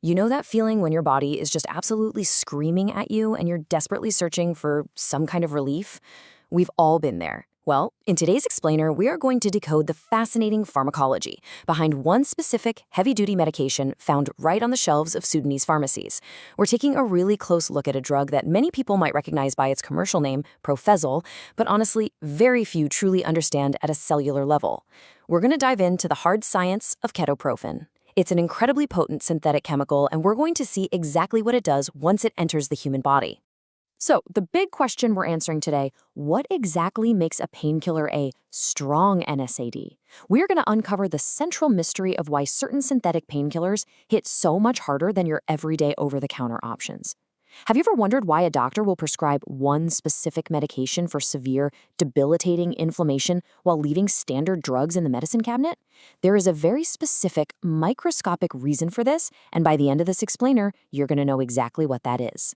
You know that feeling when your body is just absolutely screaming at you and you're desperately searching for some kind of relief? We've all been there. Well, in today's explainer, we are going to decode the fascinating pharmacology behind one specific heavy-duty medication found right on the shelves of Sudanese pharmacies. We're taking a really close look at a drug that many people might recognize by its commercial name, Profezol, but honestly, very few truly understand at a cellular level. We're going to dive into the hard science of Ketoprofen. It's an incredibly potent synthetic chemical, and we're going to see exactly what it does once it enters the human body. So, the big question we're answering today, what exactly makes a painkiller a strong NSAID? We're going to uncover the central mystery of why certain synthetic painkillers hit so much harder than your everyday over-the-counter options. Have you ever wondered why a doctor will prescribe one specific medication for severe, debilitating inflammation while leaving standard drugs in the medicine cabinet? There is a very specific, microscopic reason for this, and by the end of this explainer, you're going to know exactly what that is.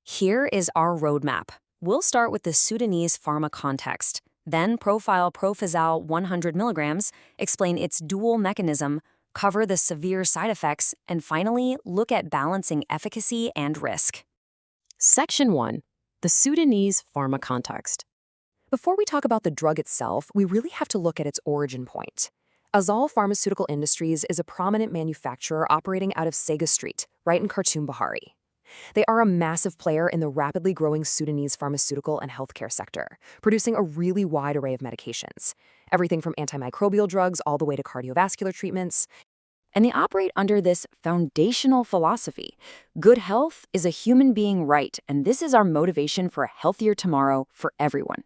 Here is our roadmap. We'll start with the Sudanese pharma context, then profile Profezol 100 milligrams, explain its dual mechanism, cover the severe side effects, and finally, look at balancing efficacy and risk. Section 1. The Sudanese pharma context. Before we talk about the drug itself, we really have to look at its origin point. Azal Pharmaceutical Industries is a prominent manufacturer operating out of Sega Street, right in Khartoum, Bahari. They are a massive player in the rapidly growing Sudanese pharmaceutical and healthcare sector, producing a really wide array of medications, everything from antimicrobial drugs all the way to cardiovascular treatments. And they operate under this foundational philosophy. Good health is a human being right, and this is our motivation for a healthier tomorrow for everyone.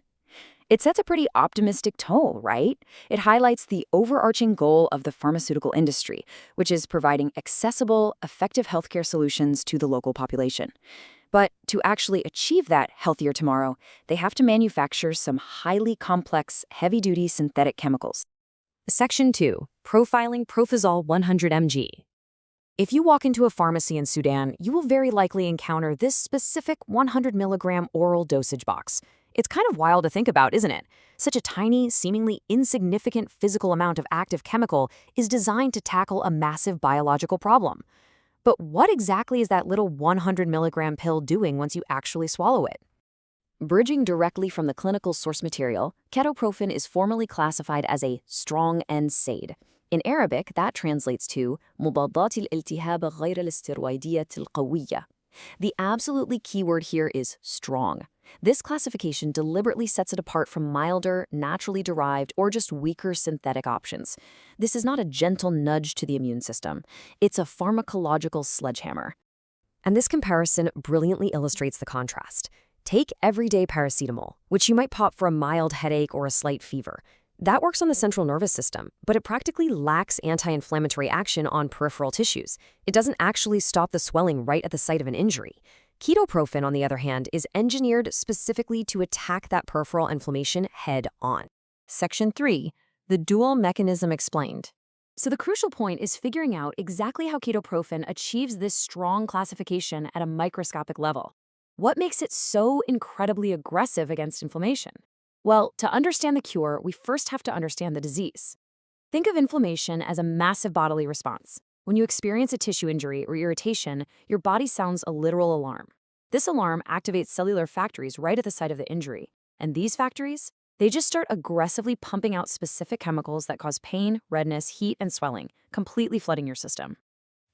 It sets a pretty optimistic tone, right? It highlights the overarching goal of the pharmaceutical industry, which is providing accessible, effective healthcare solutions to the local population. But to actually achieve that healthier tomorrow, they have to manufacture some highly complex, heavy-duty synthetic chemicals. Section 2. Profiling Profezol 100 mg. If you walk into a pharmacy in Sudan, you will very likely encounter this specific 100 milligram oral dosage box. It's kind of wild to think about, isn't it? Such a tiny, seemingly insignificant physical amount of active chemical is designed to tackle a massive biological problem. But what exactly is that little 100 milligram pill doing once you actually swallow it? Bridging directly from the clinical source material, Ketoprofen is formally classified as a strong NSAID. In Arabic, that translates to مضادات الالتهاب غير الاسترويدية القوية. The absolutely key word here is strong. This classification deliberately sets it apart from milder, naturally derived, or just weaker synthetic options. This is not a gentle nudge to the immune system. It's a pharmacological sledgehammer. And this comparison brilliantly illustrates the contrast. Take everyday paracetamol, which you might pop for a mild headache or a slight fever. That works on the central nervous system, but it practically lacks anti-inflammatory action on peripheral tissues. It doesn't actually stop the swelling right at the site of an injury. Ketoprofen, on the other hand, is engineered specifically to attack that peripheral inflammation head-on. Section 3. The dual mechanism explained. So the crucial point is figuring out exactly how Ketoprofen achieves this strong classification at a microscopic level. What makes it so incredibly aggressive against inflammation? Well, to understand the cure, we first have to understand the disease. Think of inflammation as a massive bodily response. When you experience a tissue injury or irritation, your body sounds a literal alarm. This alarm activates cellular factories right at the site of the injury. And these factories, they just start aggressively pumping out specific chemicals that cause pain, redness, heat, and swelling, completely flooding your system.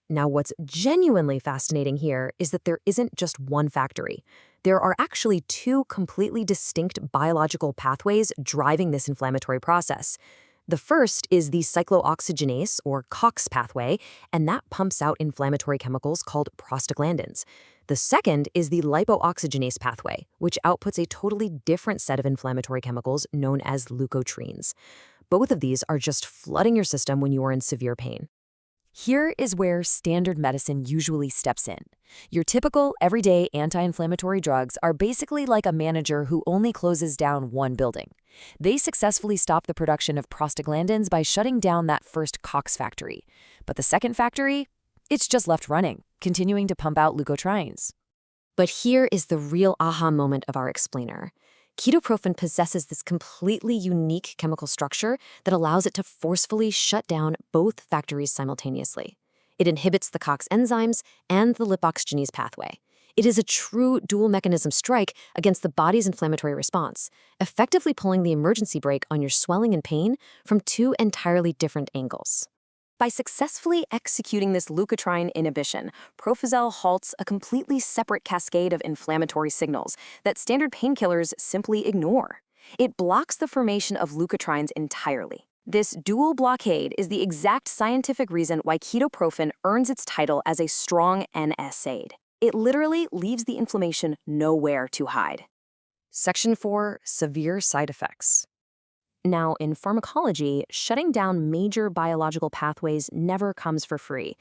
Now, what's genuinely fascinating here is that there isn't just one factory. There are actually two completely distinct biological pathways driving this inflammatory process. The first is the cyclooxygenase, or COX pathway, and that pumps out inflammatory chemicals called prostaglandins. The second is the lipooxygenase pathway, which outputs a totally different set of inflammatory chemicals known as leukotrienes. Both of these are just flooding your system when you are in severe pain. Here is where standard medicine usually steps in. Your typical, everyday anti-inflammatory drugs are basically like a manager who only closes down one building. They successfully stop the production of prostaglandins by shutting down that first COX factory. But the second factory? It's just left running, continuing to pump out leukotrienes. But here is the real aha moment of our explainer. Ketoprofen possesses this completely unique chemical structure that allows it to forcefully shut down both factories simultaneously. It inhibits the COX enzymes and the lipoxygenase pathway. It is a true dual mechanism strike against the body's inflammatory response, effectively pulling the emergency brake on your swelling and pain from two entirely different angles. By successfully executing this leukotriene inhibition, Profazol halts a completely separate cascade of inflammatory signals that standard painkillers simply ignore. It blocks the formation of leukotrienes entirely. This dual blockade is the exact scientific reason why ketoprofen earns its title as a strong NSAID. It literally leaves the inflammation nowhere to hide. Section 4. Severe side effects. Now, in pharmacology, shutting down major biological pathways never comes for free.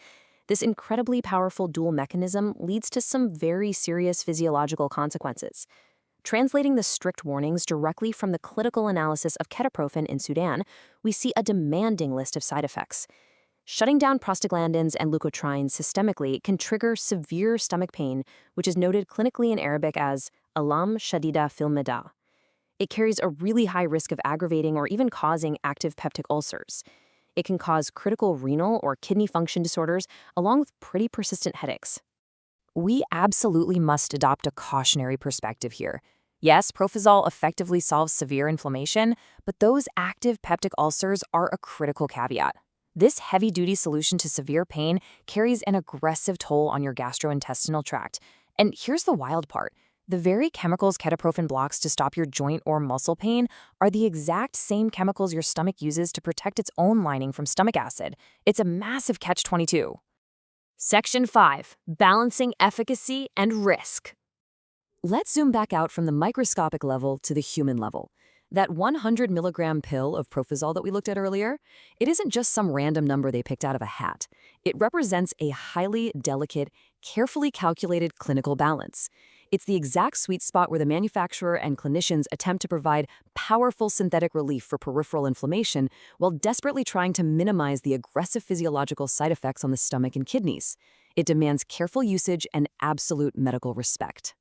This incredibly powerful dual mechanism leads to some very serious physiological consequences. Translating the strict warnings directly from the clinical analysis of ketoprofen in Sudan, we see a demanding list of side effects. Shutting down prostaglandins and leukotrienes systemically can trigger severe stomach pain, which is noted clinically in Arabic as alam shadida fil meda. It carries a really high risk of aggravating or even causing active peptic ulcers. It can cause critical renal or kidney function disorders, along with pretty persistent headaches. We absolutely must adopt a cautionary perspective here. Yes, Profazol effectively solves severe inflammation, but those active peptic ulcers are a critical caveat. This heavy-duty solution to severe pain carries an aggressive toll on your gastrointestinal tract. And here's the wild part. The very chemicals ketoprofen blocks to stop your joint or muscle pain are the exact same chemicals your stomach uses to protect its own lining from stomach acid. It's a massive catch-22. Section 5. Balancing efficacy and risk. Let's zoom back out from the microscopic level to the human level. That 100 milligram pill of Profazol that we looked at earlier, it isn't just some random number they picked out of a hat. It represents a highly delicate, carefully calculated clinical balance. It's the exact sweet spot where the manufacturer and clinicians attempt to provide powerful synthetic relief for peripheral inflammation while desperately trying to minimize the aggressive physiological side effects on the stomach and kidneys. It demands careful usage and absolute medical respect.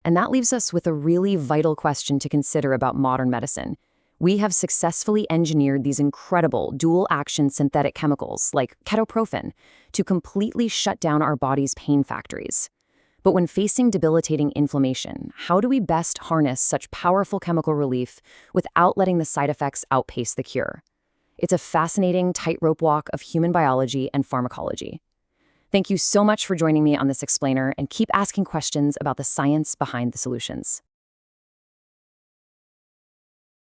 And that leaves us with a really vital question to consider about modern medicine. We have successfully engineered these incredible dual-action synthetic chemicals, like ketoprofen, to completely shut down our body's pain factories. But when facing debilitating inflammation, how do we best harness such powerful chemical relief without letting the side effects outpace the cure? It's a fascinating tightrope walk of human biology and pharmacology. Thank you so much for joining me on this explainer, and keep asking questions about the science behind the solutions.